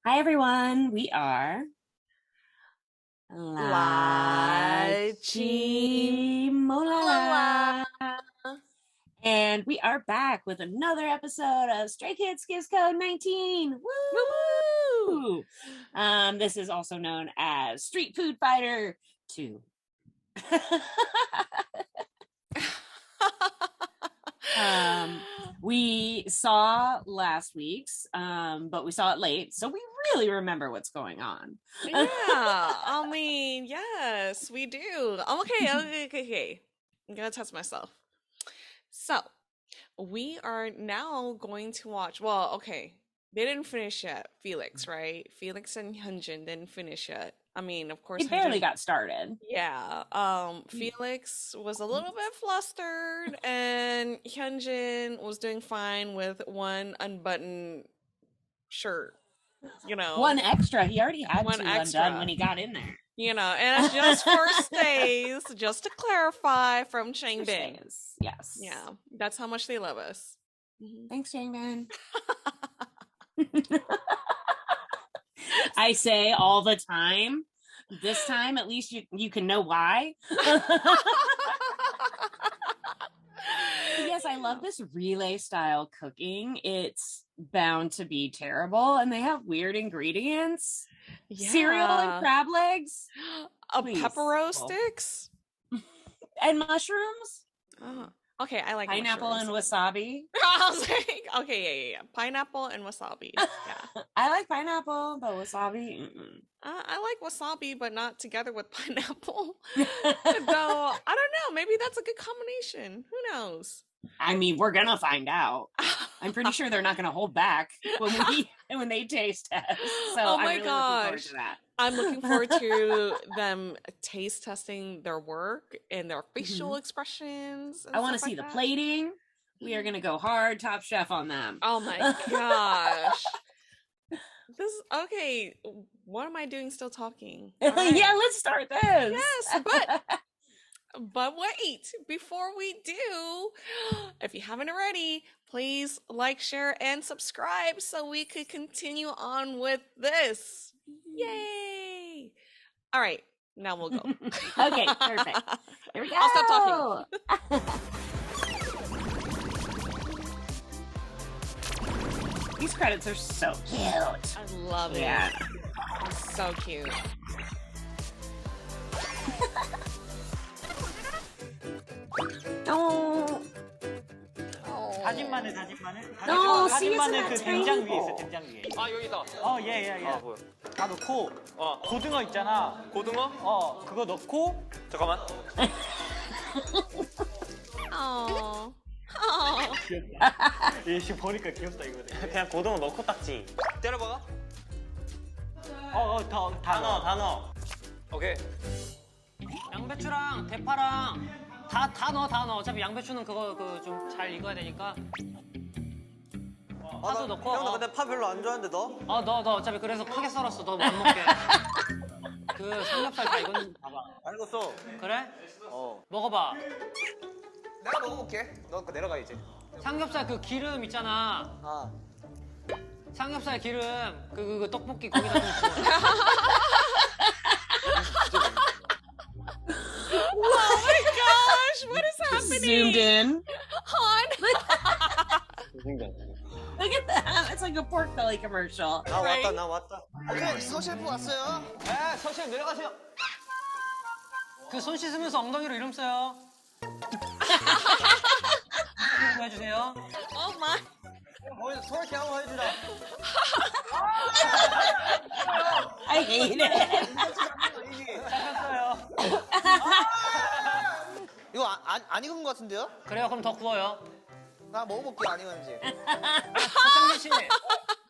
Hi, everyone. We are Molala. And we are back with another episode of StrayKids Code 19. Woo! This is also known as Street Food Fighter 2. We saw last week's, but we saw it late, so we really remember what's going on. Yeah, I mean, yes, we do. Okay. I'm gonna test myself. So, we are now going to watch. Well, okay, they didn't finish yet. Felix, right? Felix and Hyunjin didn't finish yet. I mean, of course, It barely got started. Yeah. Felix was a little bit flustered, and Hyunjin was doing fine with one unbuttoned shirt. You know, one extra. He already had one two extra undone when he got in there. You know, and it's just for stays, just to clarify from Changbin. Yes. Yeah, that's how much they love us. Thanks, Changbin. I say all the time. This time, at least you can know why. Yes, I love this relay style cooking. It's bound to be terrible, and they have weird ingredients. Yeah. Cereal and crab legs. Pepperoni sticks. And mushrooms. Okay, I like pineapple mushrooms. And wasabi. I was like, okay, yeah. Pineapple and wasabi. Yeah. I like pineapple, but wasabi. I like wasabi, but not together with pineapple. Though, I don't know. Maybe that's a good combination. Who knows? I mean, we're gonna find out. I'm pretty sure they're not gonna hold back when they taste test. So oh my I'm really gosh. looking forward to that. I'm looking forward to them taste testing their work and their facial expressions. I want to see the plating. We are gonna go hard, Top Chef on them. Oh my gosh. Okay. What am I doing still talking? Right. Yeah, let's start this. Yes, but wait, before we do, if you haven't already, please like, share, and subscribe so we could continue on with this. Yay! All right, now we'll go. Okay, perfect. Here we go. I'll stop talking. These credits are so cute. I love it. Yeah. It's so cute. 다진 마늘. 다진 마늘 그 된장 위에 있어, 된장 위에. 아, 여기다. 예. 뭐야? 다 넣고, 고등어 있잖아. 고등어? 그거 넣고. 잠깐만. 얘 보니까 귀엽다, 이거. 그냥 고등어 넣고 딱지. 때려봐. 다 넣어. 오케이. 양배추랑 대파랑 다 넣어. 어차피 양배추는 그거 좀 잘 익어야 되니까. 파도 넣고. 형, 나 근데 파 별로 안 좋아하는데 너? 너 어차피 그래서 크게 썰었어. 너 못 먹게. 그 삼겹살 다 익었는지 봐봐. 알겠어. 그래? 먹어봐. 내가 먹어볼게. 너 내려가 이제. 삼겹살 그 기름 있잖아. 삼겹살 기름 그 떡볶이 거기다 좀 부어. Oh my gosh, what is happening? Zoomed in. Han. Look at that. It's like a pork belly commercial. 나 왔다. 오케이, 서셰프 왔어요. 네, 서셰프 내려가세요. 그 손 씻으면서 엉덩이로 이름 써요. 해주세요. Oh my. 소개팅 한번 해주라. I hate it. 잡혔어요. 이거 안 익은 것 같은데요? 그래요, 그럼 더 구워요. 나 먹어볼게, 안 익었는지. 박정민 씨,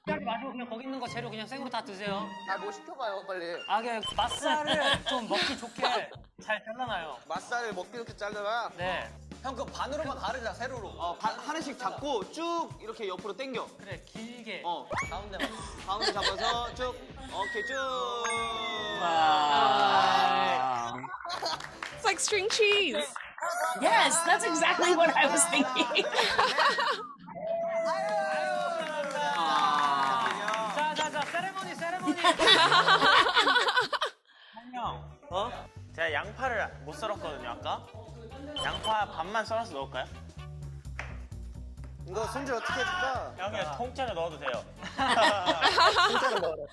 빨리 마시고 그냥 거기 있는 거 재료 그냥 생으로 다 드세요. 뭐 시켜봐요, 빨리. 그 맛살을 좀 먹기 좋게 잘 잘라놔요. 맛살을 먹기 좋게 잘라라? 네. 형, 그 반으로만 가르자, 세로로. 하나씩 잡고 쭉 이렇게 옆으로 당겨. 그래, 길게. 가운데 잡아서 쭉. 오케이, 쭉. Wow. It's like string cheese. Yes, that's exactly what I was thinking. 자, 세레머니. 형, 제가 양파를 못 썰었거든요 아까. 양파 반만 썰어서 넣을까요? 이거 손질 어떻게 해줄까? 형 그냥 통째로 넣어도 돼요. 진짜로 넣어라.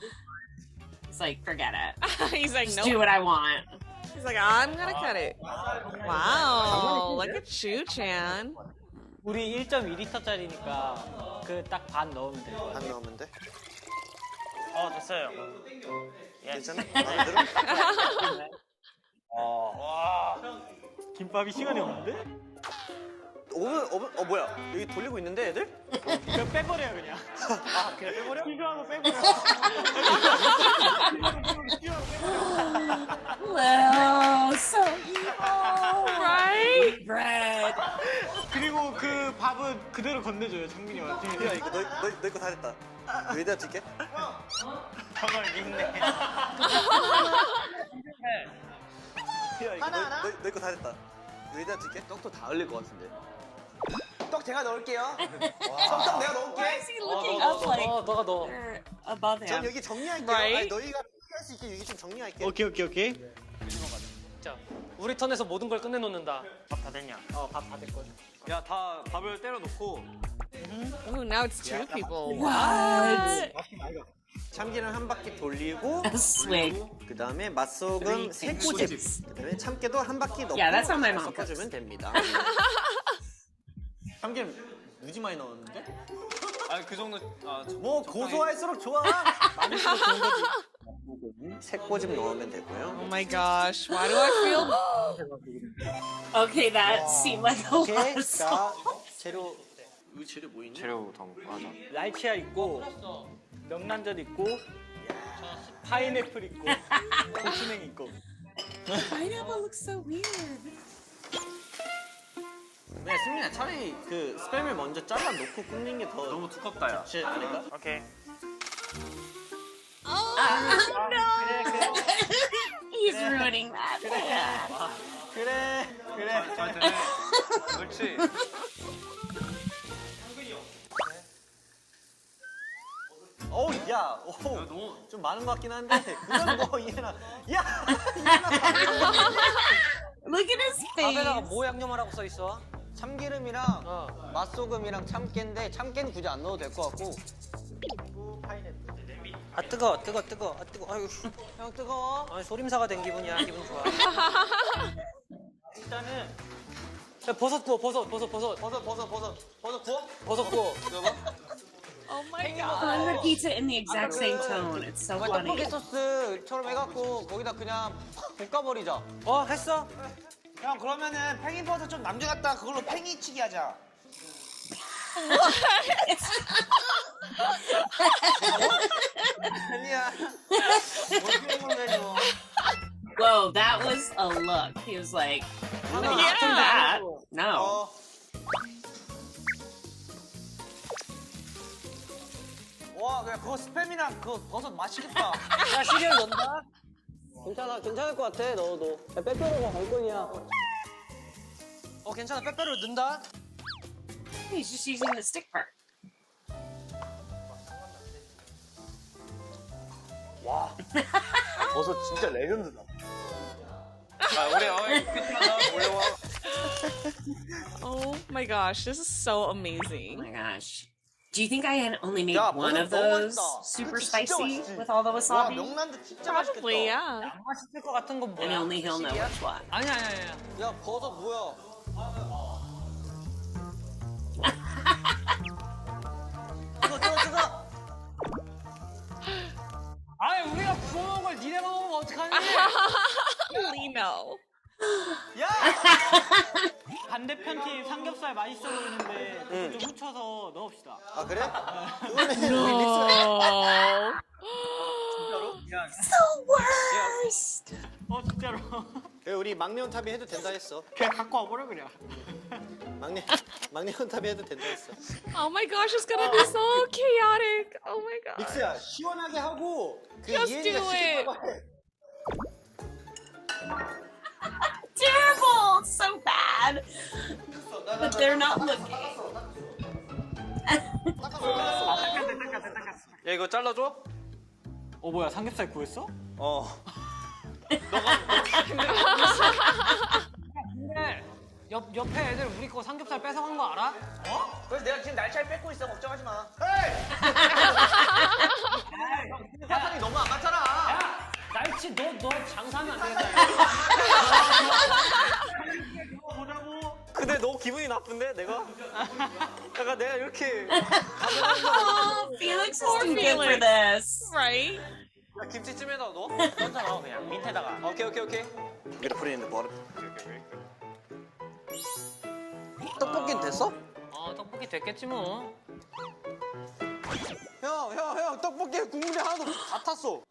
It's like, forget it. He's like, Just no. do what I want. He's like, I'm gonna cut it. Wow, look at you, Chan. 우리 1.2리터짜리니까 그 딱 반 넣으면 돼. 안 넣으면 돼? 됐어요. 괜찮아? 마음에 들어? 와. 김밥이 시간이 없는데? 오븐, 뭐야? 여기 돌리고 있는데, 애들? 그냥 빼버려요 그냥. 아 그래 빼버려? 필요하면 빼버려. Wow, so evil. Right? Bread. 그리고 그 밥은 그대로 건네줘요 창민이 형한테. 야, 이거 너희 거 다 됐다. 여기다 줄게. 저걸 믿네. 야, 이거 너희 거 다 됐다. 여기다 줄게. 떡도 다 흘릴 것 같은데. 떡 제가 넣을게요. 떡 내가 넣을게. Why is he looking up like 너가 넣어. they're above 전 him? 여기 정리할게요. Right? 아니, 너희가 할 수 있게 여기 좀 정리할게. 오케이. 자, 우리 턴에서 모든 걸 끝내놓는다. 밥 다 됐냐? 밥 다 됐거든. 야 다 밥을 때려 놓고. Oh, now it's two people. What? 참기름 한 바퀴 돌리고 A swig. 그 다음에 맛소금 세 꼬집. 그 다음에 참깨도 한 바퀴 넣고 Yeah, that's how my 잘 mom cooks. 섞어주면 됩니다. 참기름 무지 많이 넣었는데? 그 정도. 뭐 고소할수록 좋아. 많을수록 좋은 거지. 세 꼬집 넣으면 되고요. Oh my gosh, why do I feel? Okay, that seemed like a lot 오케이. of 자, salt. 재료. 여기 재료 뭐 있니? 재료 더 맞아. 라이치아 있고, 명란젓 있고, 파인애플 있고, 고추냉 있고. Pineapple looks so weird. 네, 승민아 차라리 그 스팸을 먼저 잘라 놓고 굽는 게 더 너무 두껍다 야. 좋지 않을까? 오케이. No! He's ruining that. 그래. 잘 되네. 그렇지. 어우, 야, 좀 많은 것 같긴 한데 그건 뭐 이해나. 야, Look at his 밥에다가 face. 뭐 양념하라고 써 있어? 참기름이랑 맛소금이랑 참깨인데 참깨는 굳이 안 넣어도 될 것 같고. 아 뜨거. 아유, 형 뜨거워. 아, 소림사가 된 기분이야. 기분 좋아. 일단은 야, 버섯 구워. 버섯 버섯 구워? 버섯 구워. Oh my Someone god. repeats it in the exact same tone. It's so 떡볶이 funny. 소스처럼 해갖고 거기다 그냥 볶아버리자. 했어? 형 그러면은 팽이버섯 좀 남겨놨다 그걸로 팽이치기 하자. 아니야. Whoa, that was a look. He was like, I'm not Yeah. do that. No. 와 그냥 그거 스팸이랑 그 버섯 맛있겠다. 야, 시리얼 넣는다? 괜찮을 것 같아 넣어도. 빼빼로가 관건이야. 괜찮아. 빼빼로 넣는다? He's just using the stick part. 버섯 진짜 레전드다. 우리 피트만 올려와. Oh my gosh, this is so Oh amazing. my gosh. Do you think I had only made Yeah, one of 너무 those 맛있다. super 그치, 진짜 spicy 맛있지. with all the 와, wasabi? 명란도 진짜 Probably, 맛있겠다. yeah. 안 맛있을 것 같은 건 And 뭐야? only he'll know which one. 아니야. 야 버섯 뭐야? 뜨거. 아니, 우리가 부어놓은 걸 니네가 먹으면 어떡하니? Lino. 반대편 팀 삼겹살 맛있어 보이는데 그거 좀 훔쳐서 넣읍시다. 아 그래? 그거는 No. The worst. 진짜로. 우리 막내 온탑이 해도 된다 했어. 그냥 갖고 와보라 그래. 막내 온탑이 해도 된다 했어. Oh my gosh, it's gonna be so chaotic. Oh my god. 믹스야 시원하게 하고 그 Just 이해리가 do 시킨 it. 거 해. Terrible. It's so bad. But they're not looking. 야 이거 잘라줘? 뭐야 삼겹살 구했어? 근데 옆에 애들 우리 거 삼겹살 뺏어간 거 알아? 그래서 내가 지금 날차를 뺏고 있어. 걱정하지 마. 사탕이 너무 안 맞잖아. 야 날치 너 장사하면 안 되겠다. 근데 너 기분이 나쁜데 내가? 약간 내가 이렇게 Oh, Felix is too good for this. Right? 야, 김치찜에다 넣어? 던져놔 그냥 밑에다가. 오케이. We're gonna put it in the bottom. 떡볶이는 됐어? 떡볶이 됐겠지 뭐. 형 떡볶이에 국물이 하나도 다 탔어.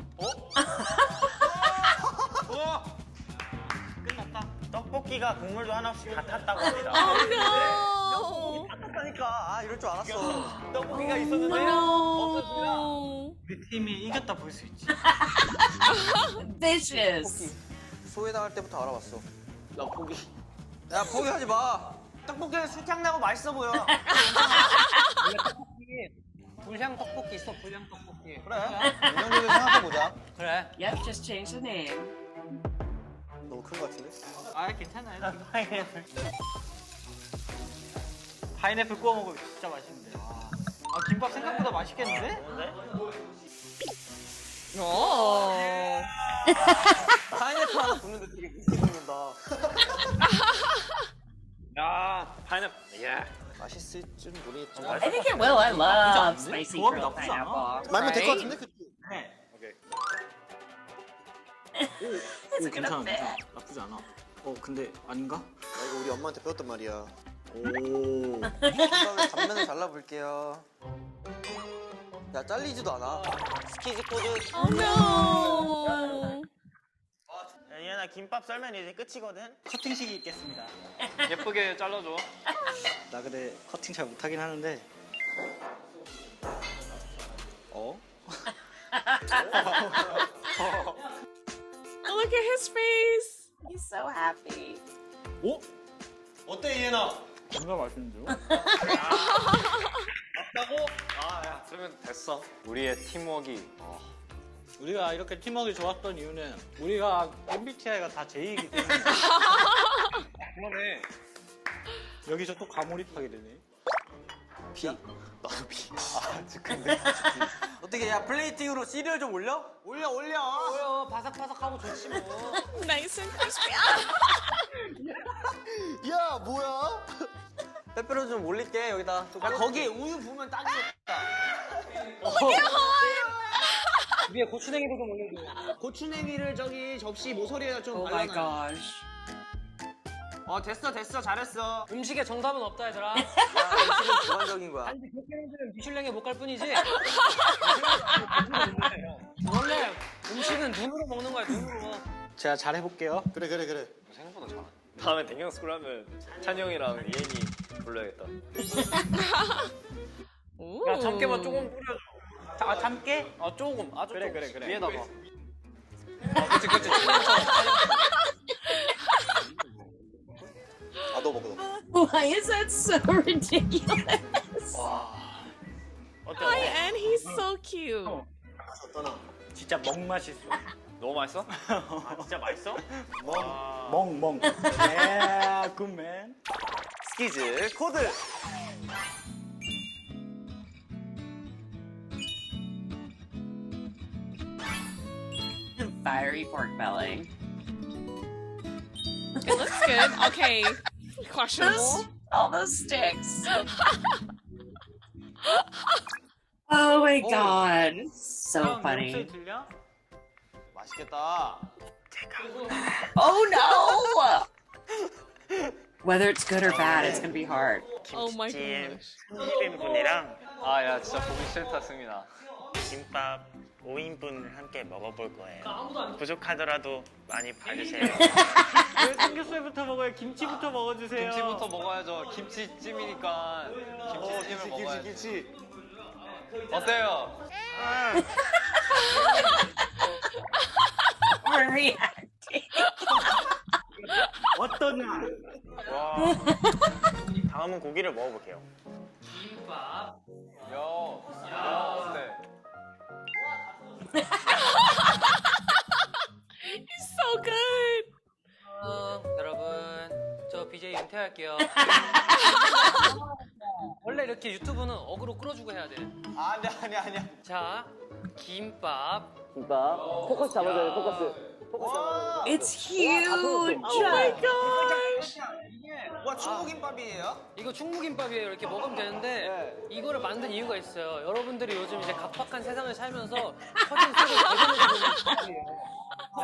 떡볶이가 국물도 하나씩 다 탔다고 합니다. Oh no! 탔다니까. 이럴 줄 알았어. 떡볶이가 있었는데 No! 우리 팀이 이겼다 볼 수 있지. Vicious. 소외 당할 때부터 알아봤어. 나 포기. 야 포기하지 마. 떡볶이는 술향 나고 맛있어 보여. 불향 떡볶이 있어 불향 떡볶이. 그래. 이 정도는 생각해보자. 그래. Yep, just change the name. 너무 큰 거 같은데? 괜찮아요. 파인애플 구워 먹으면 진짜 맛있는데. 김밥 생각보다 맛있겠는데? Oh. 파인애플 하나 굽는데 되게 늦게 굽는다. 야 파인애플. 야. 맛있을 줄 모르겠지만. I think it will. I love 않은데? spicy 조합이 grilled 나쁘지 않아. pineapple. 말면 될 것 right? 같은데? 그치? It's gonna fit. 나쁘지 않아. 근데 아닌가? 나 이거 우리 엄마한테 배웠단 말이야. 김밥에 단면을 잘라볼게요. 야 잘리지도 않아. SKZ 코드. Oh no! 얘나 김밥 썰면 이제 끝이거든. 커팅식이 있겠습니다. 예쁘게 잘라줘. 나 근데 커팅 잘 못하긴 하는데. Look at his face! He's so happy. 어때 이해나? 정말 맛있는데요? 맞다고? 야 그러면 됐어. 우리의 팀워크가. 우리가 이렇게 팀워크가 좋았던 이유는 우리가 MBTI가 다 J이기 때문에 그러네. 여기서 또 과몰입하게 되네. 피. 나도 피. 근데 어떻게 야 플레이팅으로 시리얼 좀 올려? 뭐야 바삭바삭하고 좋지 뭐. Nice and crispy. 야 뭐야? 빼빼로 좀 올릴게 여기다. 야 거기에 우유 부으면 딱이겠다. 위에 고추냉이도 좀 올려줘. 고추냉이를 저기 접시 모서리에다 좀 Oh my 발라놔. gosh. 됐어 잘했어. 음식에 정답은 없다 얘들아. 야 음식은 주관적인 거야. 단지 그렇게 해서는 미슐랭에 못 갈 뿐이지. 원래 음식은 눈으로 먹는 거야 눈으로. 제가 잘 해볼게요. 그래. 생각보다 잘하네. 다음에 댕경스쿨 하면 찬이 형이랑 이엔이 불러야겠다. Ooh. 야 참깨만 조금 뿌려줘. 참깨? 조금 아주 그래. 위에다가. 그치. 너 먹어. Why is that so ridiculous? Hi, and he's so cute. 진짜 멍맛 있어. 너무 맛있어? 진짜 맛있어? 멍. 예, 굿맨. 스키즈 코드. Fiery pork belly. It looks good. Okay. Questionable. All those sticks. Oh my god. So funny. 목소리 들려? 맛있겠다. Oh no! Whether it's good or bad, it's gonna be hard. Oh my gosh. 1인분이랑 야 진짜 보기 싫다 승민아. 김밥 5인분 함께 먹어볼 거예요. 부족하더라도 많이 봐주세요. 왜 삼겹살부터 먹어요? 김치부터 먹어주세요. 김치부터 먹어야죠. 김치찜이니까 김치찜을 먹어야지. 김치. 어때요? We're reacting. 어떠냐? 와. 다음은 고기를 먹어볼게요. 김밥. 야 어때? 이거는 어그로 끌어주고 해야 돼. 아니야. 자, 김밥. 포커스 잡아줘야 돼, 포커스. It's huge. Oh my gosh. 와, 중국김밥이에요? 이거 충무김밥이에요. 이렇게 먹으면 되는데 이거를 만든 이유가 있어요. 여러분들이 요즘 이제 각박한 세상을 살면서 터진 속을 대전해주는 김밥이에요.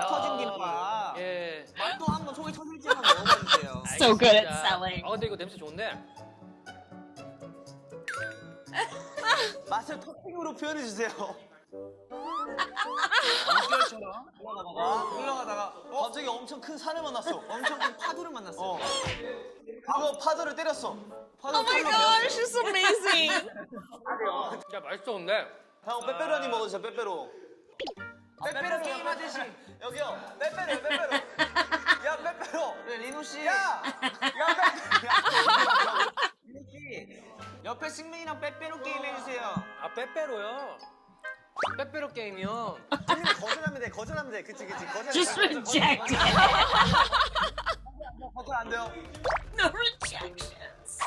터진 김밥. 예. 맛도 한번 속이 터질지만 먹어봐주세요. So good at 알겠습니다. selling. 근데 이거 냄새 좋은데? 맛을 토핑으로 표현해주세요. 흘러가다가 갑자기 엄청 큰 산을 만났어. 엄청 큰 파도를 만났어. 그거 파도를 때렸어. Oh my gosh, it's amazing. 야, 맛있어 근데. 형 빼빼로니 먹어주세요. 빼빼로. 빼빼로 게임 하듯이. 여기요. 빼빼로. 야 빼빼로. 그래 리노 씨. 야 빼빼로. 리노 씨. 옆에 승민이랑 빼빼로 게임 해주세요. 아, 빼빼로요? 빼빼로 게임이요? 거절하면 돼. 그치. Just reject it. 거절 안 돼요. No rejections.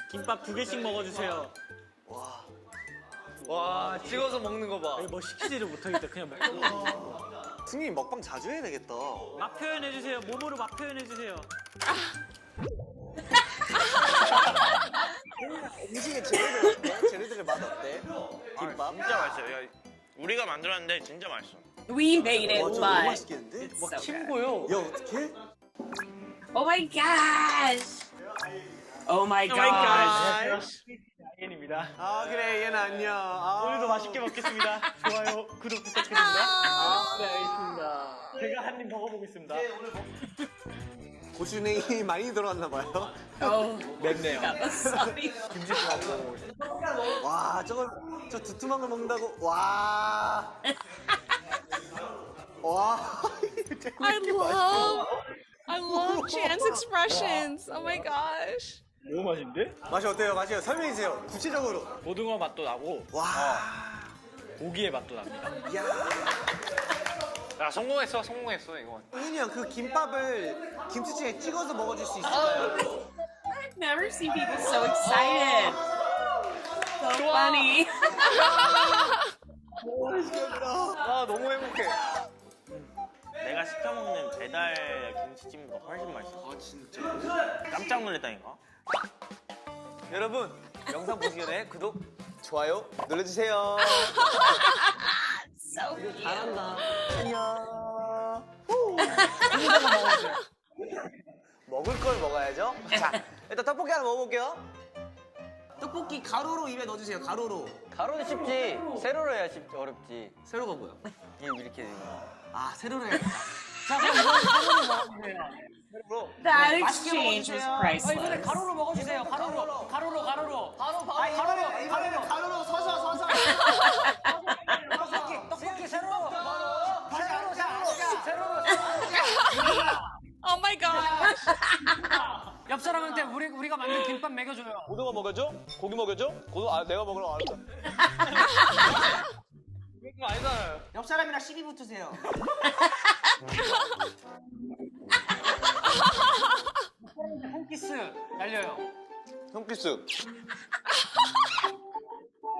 김밥 2개씩 먹어주세요. 와 찍어서 먹는 거 봐. 뭐 시키지를 못하겠다. 그냥 먹고. 승민이 먹방 자주 해야 되겠다. 맛 표현해주세요. 몸으로 맛 표현해주세요. 음식의 재료들의 맛 어때? 김밥? 진짜 맛있어요. 야, 우리가 만들었는데 진짜 맛있어. We made it, 너무 but 맛있겠는데? it's so good. 친구요. 야 어떡해? Oh my gosh. Oh my gosh. 아이엔입니다. 아 그래 얘는 안녕. 오늘도 맛있게 먹겠습니다. 좋아요, 구독 부탁드립니다. 네, 알겠습니다. 제가 한 입 먹어보겠습니다. 고추냉이 많이 들어왔나 봐요. Oh, 맵네요. that was sorry. 와 저 두툼한 걸 먹는다고 와. 와. I love Jan's expressions. Oh my gosh. 너무 맛있는데? 맛이 어때요? 맛이요? 설명해 주세요. 구체적으로. 고등어 맛도 나고 와. 고기의 맛도 납니다. 야. 야, 성공했어 이거. 은이 형 그 김밥을 김치찌개 찍어서 먹어줄 수 있을까요? I've never seen people so excited. So funny. 아 너무 행복해. 내가 시켜 먹는 배달 김치찜보다 훨씬 맛있어. 아 진짜. 깜짝 놀랐다니까. 여러분 영상 보시기 전에 구독, 좋아요 눌러주세요. So cute. 잘한다. 안녕. 먹을 걸 먹어야죠. 자, 일단 떡볶이 하나 먹어볼게요. 떡볶이 가루로 입에 넣어주세요. 가루로. 가로는 쉽지. 세로로 해야 쉽지. 어렵지. 세로가 뭐야? 이렇게 되는 거. 아, 세로로 해야겠다. 자, 그럼 이거는 가루로 먹어주세요. 세로로. That 맛있게 exchange was 먹어주세요. priceless. 이번에 가루로 먹어주세요. 가루로. 가루로. 가루로 서서. 떡볶이 세로로. Oh my gosh. 옆 사람한테 우리가 만든 김밥 먹여줘요. 고등어 먹여줘? 고기 먹여줘? 내가 먹으러 알았다. 그거 아니잖아요. 옆 사람이랑 시비 붙으세요. 한 키스 날려요. 형피스.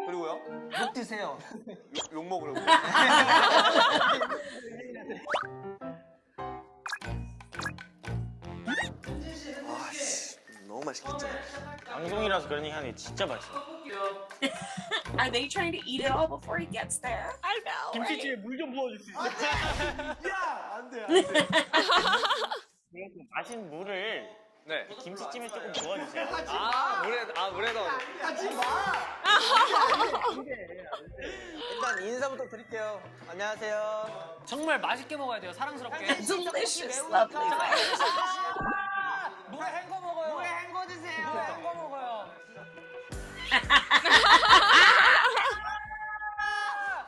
그리고요? 욕 드세요. 욕 먹으려고. 아씨, 너무 맛있겠지. 방송이라서 그러니 하니 진짜 맛있어. Are they trying to eat it all before he gets there? I know. Right? 김치찌개 물 좀 부어줄 수 있어요? 야, 안 돼. 그래서 마신 물을 네. 김치찜에 조금 부어주세요. 물에 넣어. 일단 인사부터 드릴게요. 안녕하세요. 정말 맛있게 먹어야 돼요. 사랑스럽게. Delicious, lovely. 물에 헹궈 먹어요. 물에 헹궈 드세요. 물에 헹궈 먹어요.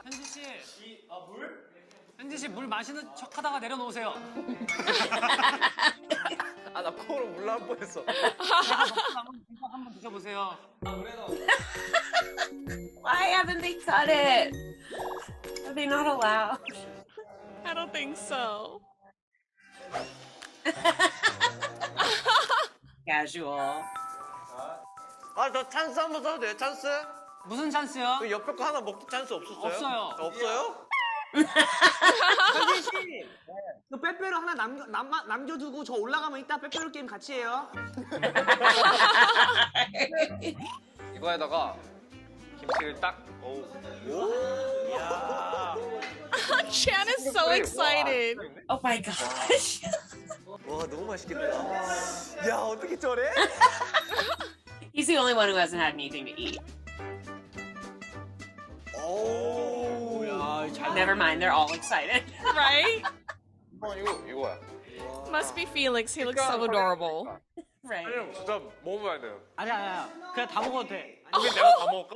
현지 씨. 물? 현지 씨 물 마시는 척하다가 내려놓으세요. 아, 나 코로 물 나올 뻔했어. 한번 드셔보세요. Why haven't they cut it? Are they not allowed? I don't think so. Casual. 아, 저 찬스 한번 써도 돼요? 찬스? 무슨 찬스요? 그 옆에 거 하나 먹기 찬스 없었어요? 없어요. 없어요? 현진 씨, 그 빼빼로 하나 남겨두고 저 올라가면 이따 빼빼로 게임 같이 해요. 이거에다가 김치를 딱. 오. 야. Chan is so excited. Oh my gosh. 와, 너무 맛있겠다. 야, 어떻게 저래? He's the only one who hasn't had anything to eat. 오, 야, 잘. Never mind, they're all excited. Right? 이거야. Must be Felix. He looks so adorable. Right. 형 진짜 먹어봐야 돼요. 아니야. 그냥 다 먹어도 돼. 이게 내가 다 먹을까?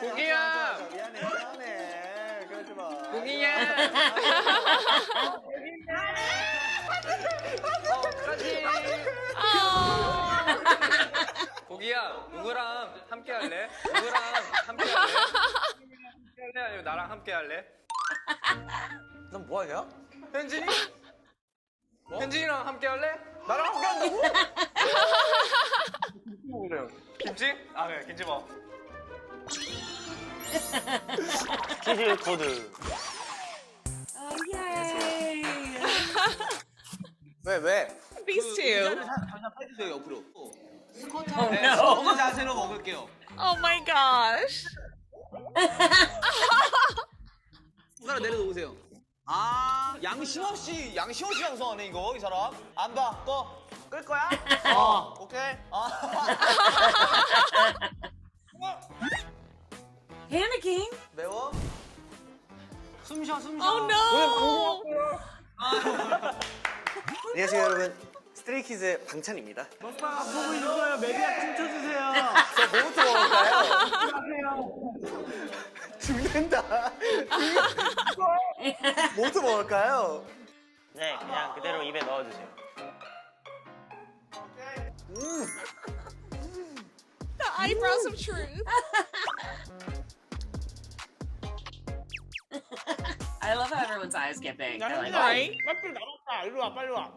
고기야. 미안해. 그러지 마. 고기야. 고기야, 누구랑 함께 할래? 누구랑 함께 할래? 아니면 나랑 함께 할래? 넌 뭐 하냐? 현진이? 현진이랑 함께 할래? 나랑 함께 한다고? 김치? 아, 그래, 김치 먹어. SKZ 코드. Oh, yay. 왜? These two. 잠깐 해주세요 옆으로. Oh 네, no. 스쿼트 자세로 먹을게요. Oh my gosh. 손가락 내려놓으세요. 아, 양심없이 방송하네 이거 이 사람. 안 봐, 끌 거야? 오케이. Panicking. 매워? 숨 쉬어. Oh no. 안녕하세요, 여러분. 스트레이키즈의 방찬입니다. 먹방 안 보고 있어요. 메디아 춤춰주세요. 저 뭐부터 먹을까요? 죽는다. 뭐부터 먹을까요? 네, 그냥 그대로 입에 넣어주세요. The eyebrows of truth. I love how everyone's eyes get big. They're like, Right? 빨리 나왔다. 이리 와, 빨리 와.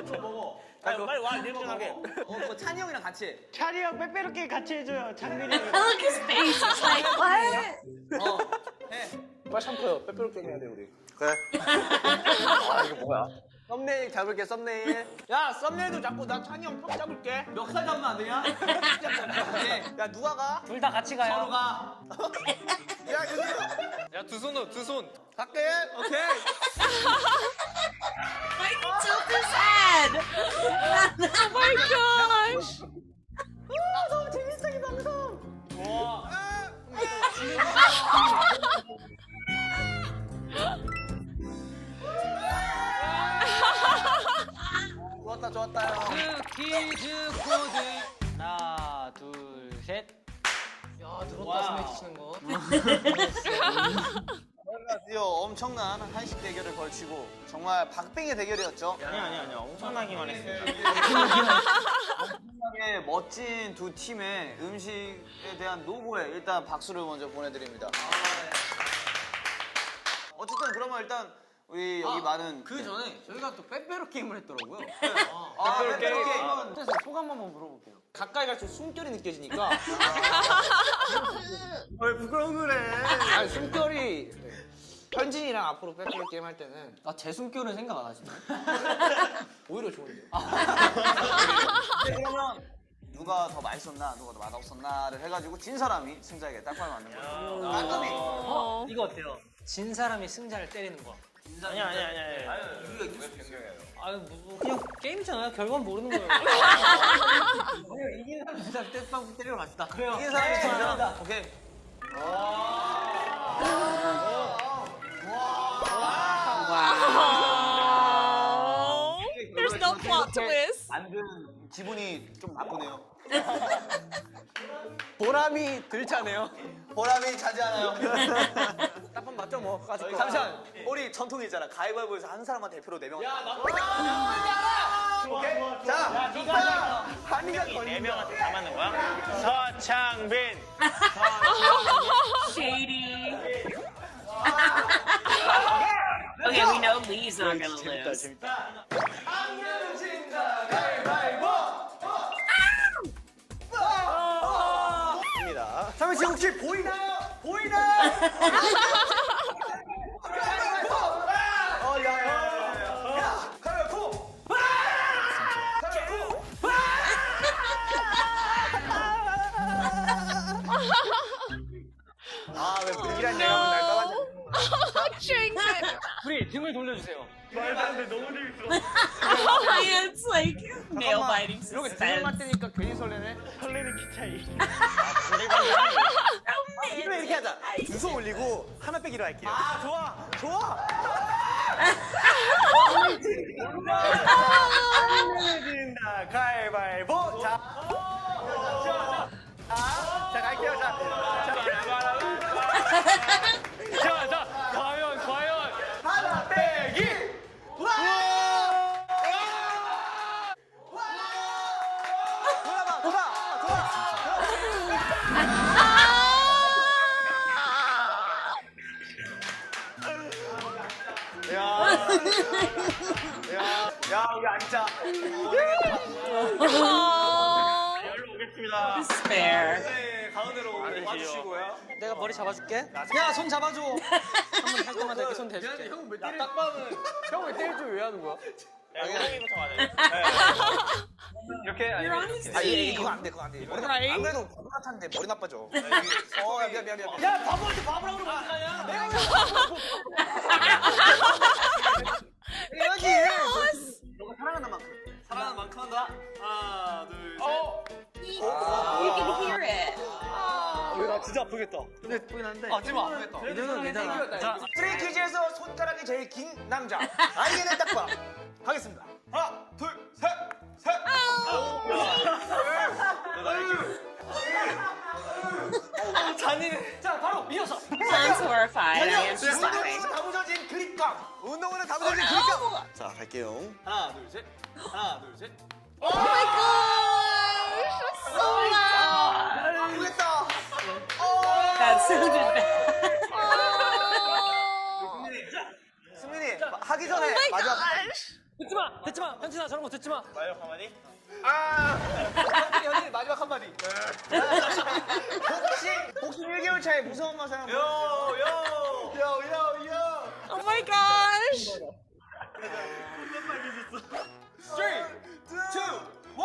또 먹어. 빨리 와, 냉정하게. 그거 찬이 형이랑 같이 해. 차리 형 빼빼로 게임 같이 해줘요. 장민이. look at his face. He's like, what? 해. 빨리 샴푸요. 빼빼로 게임 해야 돼, 우리. 그래. 아, 이거 뭐야? 썸네일 잡을게, 썸네일. 야, 썸네일도 잡고 나 찬이 형 턱 잡을게. 멱살 잡으면 안 되냐? 야, 누가 가? 둘 다 같이 가요. 서로 가. 야, 여기. 야, 두 손으로, 두 손. 갈게. 오케이. Why did he tilt his head? Oh my gosh. 너무 재밌어, 이 방송. 좋았다, 형. 스키즈 코드. 하나, 둘, 셋. 야, 들었다 스매치 치는 거. 저희가 드디어 엄청난 한식 대결을 걸치고 정말 박빙의 대결이었죠. 아니야. 엄청나기만 했습니다. 엄청나게 멋진 두 팀의 음식에 대한 노고에 일단 박수를 먼저 보내드립니다. 어쨌든 그러면 일단 우리 여기 많은 그 전에 저희가 또 빼빼로 게임을 했더라고요. 빼빼로 게임은 그래서 소감 한번 물어볼게요. 가까이 갈수록 숨결이 느껴지니까. 왜 부끄러운 거래? 아니, 숨결이 현진이랑 앞으로 빼빼로 게임 할 때는 제 숨결은 생각 안 하시네. 오히려 좋은데요. 그러면 누가 더 맛있었나 누가 더 맛없었나를 해가지고 진 사람이 승자에게 딱밤을 맞는 거예요. 깔끔히. 이거 어때요? 진 사람이 승자를 때리는 거. 아니야. 아유, 뭐 그냥 게임이잖아요. 결과는 모르는 거예요. 이긴 사람 진짜 떼빵 때리러 갑시다. 그래요. 이긴 사람이 진짜. 오케이. Wow. Oh, there's no plot twist. 만든 기분이 좀 나쁘네요. 보람이 들차네요. 보람이 차지 않아요. 딱밤 맞죠, 뭐. 잠시만. 우리 전통이 있잖아. 가위바위보에서 한 사람만 대표로 4명. 야, 나 오케이. 자, 좋다. 한이가 네 명한테 다 맞는 거야? 서창빈. Shady. Okay, we know Lee's not gonna 재밌다, lose. 재밌다. 안 내면 진다 가위바위보. 입니다. 잠깐 지금 혹시 보이나요? 보이나요? 야야야야. 가위바위보. 가위바위보. 아왜 불길한 얘기하면 날 떠나지? Jinx it. 우리 등을 돌려주세요. 말도 안 돼, 너무 재밌어. It's like nail biting 이렇게 등을 suspense. 맞대니까 괜히 설레네. 설레는 키 차이. 그러면 이렇게 하자. 두 손 올리고 하나 빼기로 할게요. 아 좋아, 좋아. 안 내진다 가위바위보. 자 갈게요. 자, 과연. 하나 빼기. 돌아. 야, 우리 앉자. 열로 오겠습니다. Despair. 네, 가운데로 와주시고요. 내가 머리 잡아줄게. 야, 손 잡아줘. 한번 할 때마다 이렇게 손 대줄게. 형왜 때려? 딱밤은 형 왜 때릴 줄 왜 하는 거야? 엉덩이부터 맞아요. 이렇게 You're on his 아, team. 그거 안 돼. 머리 Right? 안 그래도 바보 같았는데 머리 나빠져. 미안. 야, 바보한테 바보라고 그러면 어떡하냐? 내가 왜 여기. 너가 사랑하는 만큼 한다. 하나, 둘, 셋. You can hear it. 나 진짜 아프겠다. 근데 보긴 한데. 하지 마. 이제는 괜찮아. 자, 스트레이키즈에서 손가락이 제일 긴 남자. 아이엔의 딱밤. 가겠습니다. 하나, 둘, 셋. 잔인해. 자, 바로 이어서. Sounds horrified. I am just laughing. 운동으로 다부져진 그립감. 운동으로 다부져진 그립감. 자, 갈게요. 하나, 둘, 셋. Oh my gosh. That's so loud. 모르겠다. That sounded bad. 승민이 하기 전에 Oh my 마지막. gosh. 듣지 마. 현진아, 저런 거 듣지 마. 마지막 한마디? 현진이 마지막 한마디. 복싱 1개월 차에 무서운 맛을 한번. 요. Oh my gosh. 3, 2, 1.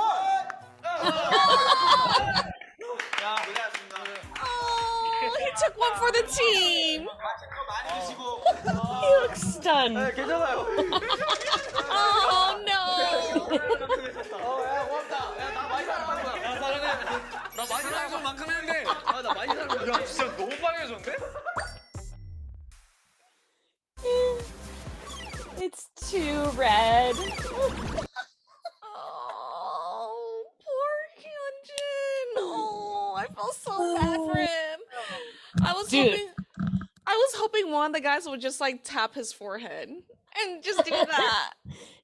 야, 고생하셨습니다. Oh, he took one for the team. 맛있는 거 많이 드시고. He looks stunned. 괜찮아요. Oh no. 야, 고맙다. 야, 나 많이 사랑하는 거야. 야, 사랑해. 나 많이 사랑하는 만큼 했는데. 나 많이 사랑하는 거야. 야, 진짜 너무 빨개졌는데? It's too red. Oh, poor Hyunjin. Oh, I felt so bad for him. I was hoping one of the guys would just like tap his forehead and just do that.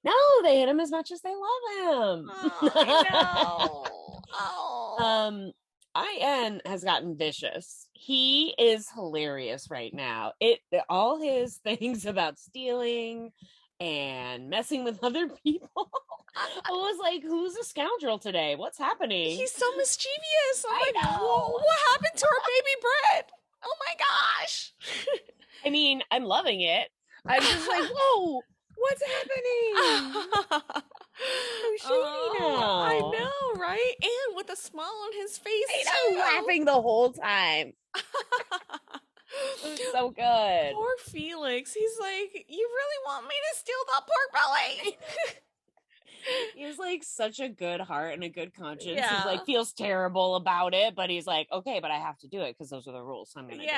No, they hit him as much as they love him. Oh, I know. Oh. IN has gotten vicious. He is hilarious right now. All his things about stealing and messing with other people. I was like, who's a scoundrel today? What's happening? He's so mischievous. I'm I like, know. what happened to our baby bread? Oh my gosh. I mean, I'm loving it. I'm just like, whoa, what's happening? So shady now. I know, right? And with a smile on his face. I know, laughing the whole time. It was so good. Poor Felix. He's like, you really want me to steal that pork belly? He's like such a good heart and a good conscience. Yeah. He's like feels terrible about it, but he's like, okay, but I have to do it because those are the rules. So I'm gonna do it.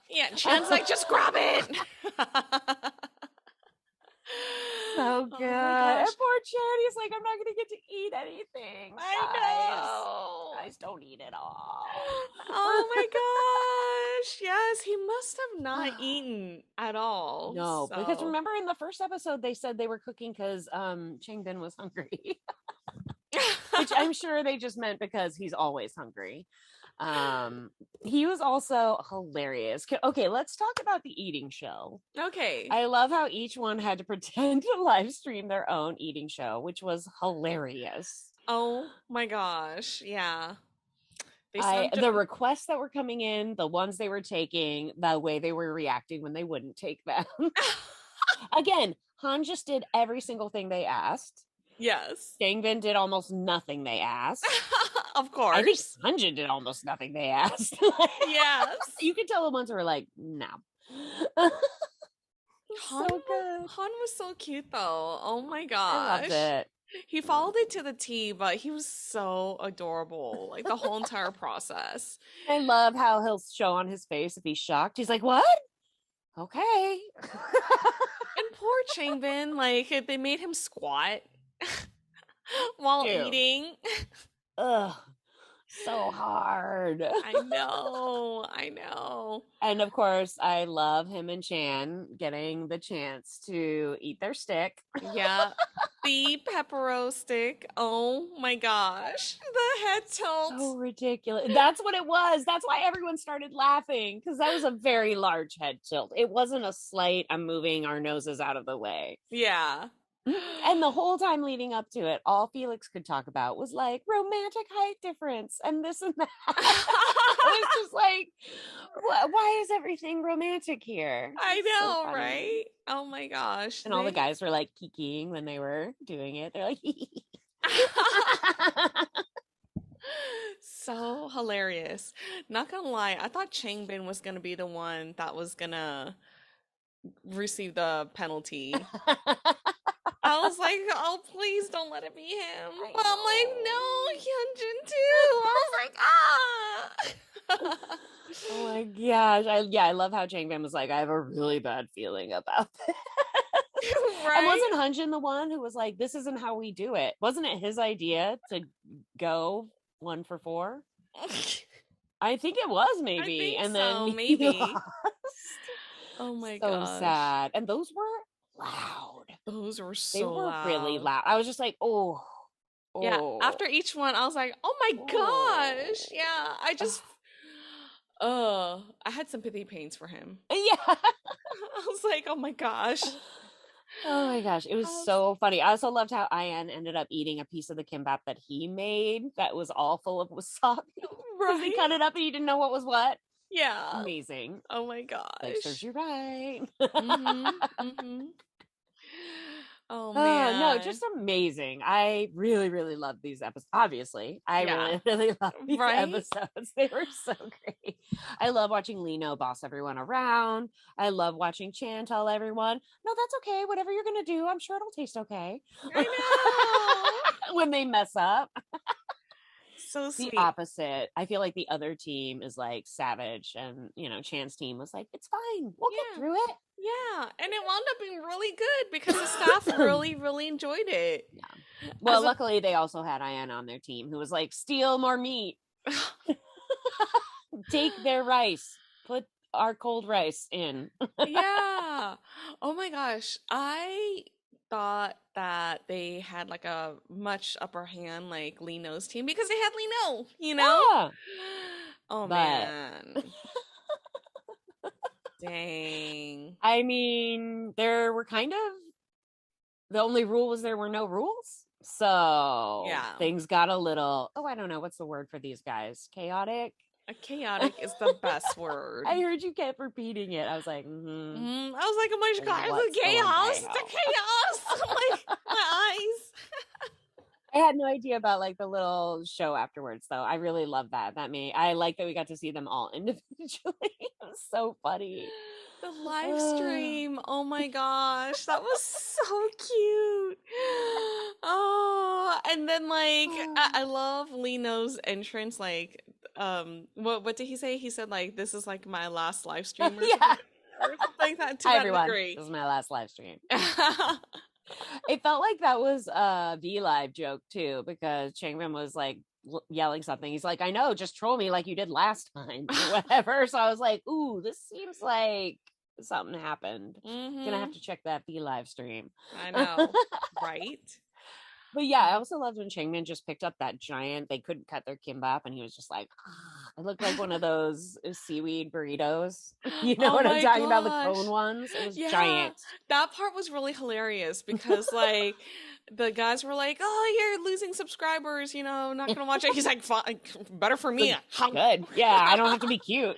Yeah. Chan's like, just grab it. So good. gosh. And poor Chad, he's like, I'm not gonna get to eat anything. I know. Guys, don't eat it all. Oh my gosh. Yes, he must have not eaten at all. No, because so- remember in the first episode they said they were cooking because Changbin was hungry. Which I'm sure they just meant because he's always hungry. He was also hilarious. Okay, let's talk about the eating show. Okay. I love how each one had to pretend to live stream their own eating show, which was hilarious. Oh my gosh. Yeah. The requests that were coming in, the ones they were taking, the way they were reacting when they wouldn't take them. Again, Han just did every single thing they asked. Yes. Changbin did almost nothing they asked. Of course. I think Sunjin did almost nothing they asked. Yes. You could tell the ones who were like, no. Han, So good. Han was so cute though. Oh my gosh. I loved it. He followed it to the T, but he was so adorable. Like the whole entire process. I love how he'll show on his face if he's shocked. He's like, what? Okay. And poor Changbin, like they made him squat while eating. Ugh. So hard. I know. And of course, I love him and Chan getting the chance to eat their stick. Yeah. The pepero stick. Oh my gosh. The head tilt. So ridiculous. That's what it was. That's why everyone started laughing, because that was a very large head tilt. It wasn't a slight, I'm moving our noses out of the way. Yeah. And the whole time leading up to it, all Felix could talk about was like romantic height difference and this and that. It was just like, why is everything romantic here? I It's so know, funny. right? Oh my gosh. And all the guys were like kikiing when they were doing it. They're like, so hilarious. Not gonna lie, I thought Changbin was gonna be the one that was gonna receive the penalty. I was like, oh, please don't let it be him. But I'm like, no, Hyunjin too. I was like, ah. Oh my gosh. I love how Changbin was like, I have a really bad feeling about this. Right? And wasn't Hyunjin the one who was like, this isn't how we do it? Wasn't it his idea to go 1 for 4? I think it was maybe. I think and so, then maybe. lost. Oh my So gosh. sad. And those were loud. Those were so They were loud. really loud. I was just like, oh. Yeah, after each one, I was like, oh my gosh. Yeah, I just, I had sympathy pains for him. Yeah. I was like, oh my gosh. Oh my gosh. It was so funny. I also loved how Ian ended up eating a piece of the kimbap that he made that was all full of wasabi. Right. He cut it up and he didn't know what was what. Yeah. Amazing. Oh my gosh. Like, serves you right. Oh man. No, just amazing. I really, really love these episodes. Obviously, I really love these episodes. They were so great. I love watching Lino boss everyone around. I love watching Chan tell everyone, no, that's okay. Whatever you're going to do, I'm sure it'll taste okay. I know. When they mess up. So sweet. The opposite. I feel like the other team is like savage, and Chan's team was like, it's fine. We'll get through it. Yeah, and it wound up being really good because the staff really, really enjoyed it. Yeah. Well, luckily they also had Ian on their team who was like, steal more meat. Take their rice. Put our cold rice in. Yeah. Oh my gosh. I thought that they had like a much upper hand like Lino's team because they had Lino, Yeah. Oh man. Dang. I mean, there were kind of, the only rule was there were no rules. So things got a little, I don't know, what's the word for these guys? Chaotic? Chaotic is the best word. I heard you kept repeating it. I was like, I was like, oh my god, it's chaos. The chaos. Like my eyes. I had no idea about like the little show afterwards, though. I really love that. I like that we got to see them all individually. It was so funny. The live stream. Oh my gosh, that was so cute. Oh, and then like I love Lino's entrance. Like, what did he say? He said like, "This is like my last live stream." Or something like that. Hi everyone. This is my last live stream. It felt like that was a V-Live joke too, because Changbin was like yelling something. He's like, I know, just troll me like you did last time or whatever. So I was like, ooh, this seems like something happened. Gonna have to check that V-Live stream. I know. Right? But yeah, I also loved when Changmin just picked up that giant, they couldn't cut their kimbap, and he was just like, it looked like one of those seaweed burritos. You know Oh what I'm my talking about? The gosh. cone ones? It was Yeah, giant. that part was really hilarious because like the guys were like, "Oh, you're losing subscribers, you know, not gonna watch it." He's like, "Fine, better for me." Good. Yeah, I don't have to be cute.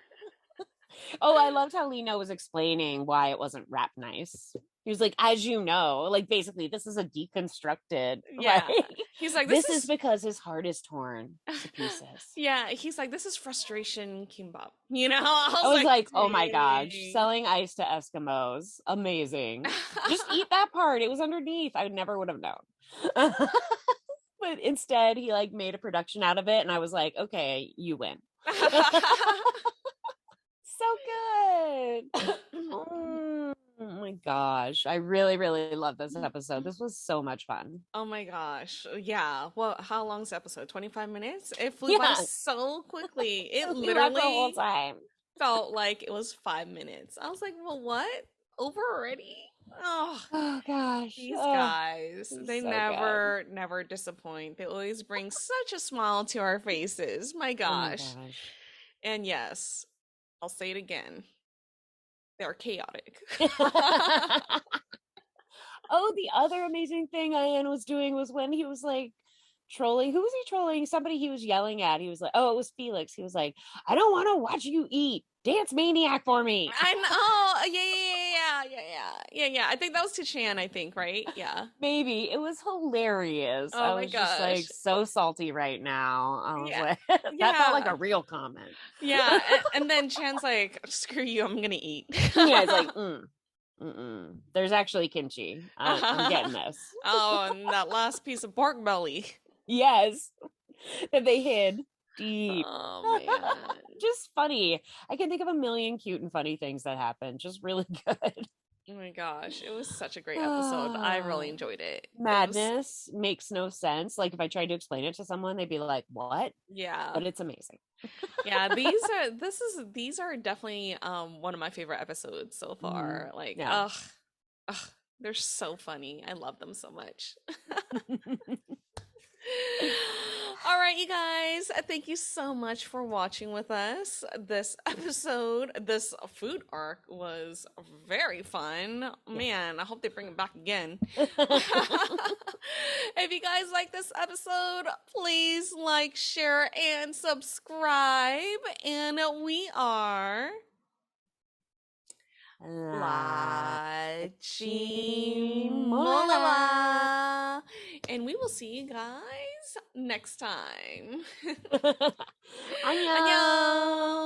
Oh, I loved how Lino was explaining why it wasn't wrap nice. He was like, as you know, like basically this is a deconstructed. Yeah. Like, He's like, this is because his heart is torn to pieces. Yeah, he's like, this is frustration kimbap. You know, I was like, oh my gosh, "Dang." selling ice to Eskimos. Amazing. Just eat that part. It was underneath. I never would have known. But instead he like made a production out of it, and I was like, okay, you win. So good. Oh my gosh. I really, really love this episode. This was so much fun. Oh my gosh. Yeah. Well, how long's the episode? 25 minutes? It flew by Yeah. so quickly. It We laughed the whole literally time. felt like it was 5 minutes. I was like, well, what? Over already? Oh, Oh gosh. these Oh, guys. this is They so never disappoint. They always bring such a smile to our faces. My oh my gosh. gosh. And yes, I'll say it again. They're chaotic. Oh, the other amazing thing Ian was doing was when he was like trolling. Who was he trolling? Somebody he was yelling at. He was like, oh, it was Felix. He was like, I don't want to watch you eat. Dance maniac for me. I know. Yeah. I think that was to Chan, I think, right? Yeah. Maybe. It was hilarious. Oh I my was just like gosh. so salty right now. I was Yeah. like, that felt like Yeah. a real comment. Yeah. And then Chan's like, screw you, I'm gonna eat. Yeah, it's like, there's actually kimchi. I'm getting this. Oh, and that last piece of pork belly. Yes. That they hid deep. Oh man. Just funny. I can think of a million cute and funny things that happened. Just really good. Oh my gosh. It was such a great episode. I really enjoyed it. It was- Madness makes no sense. Like if I tried to explain it to someone, they'd be like, what? Yeah. But it's amazing. Yeah, these are definitely one of my favorite episodes so far. Like, Yeah. ugh, they're so funny. I love them so much. All right, you guys, thank you so much for watching with us. This episode, this food arc was very fun. Man, I hope they bring it back again. If you guys like this episode, please like, share, and subscribe. And we are Lachimola. And we will see you guys next time. 안녕. 안녕.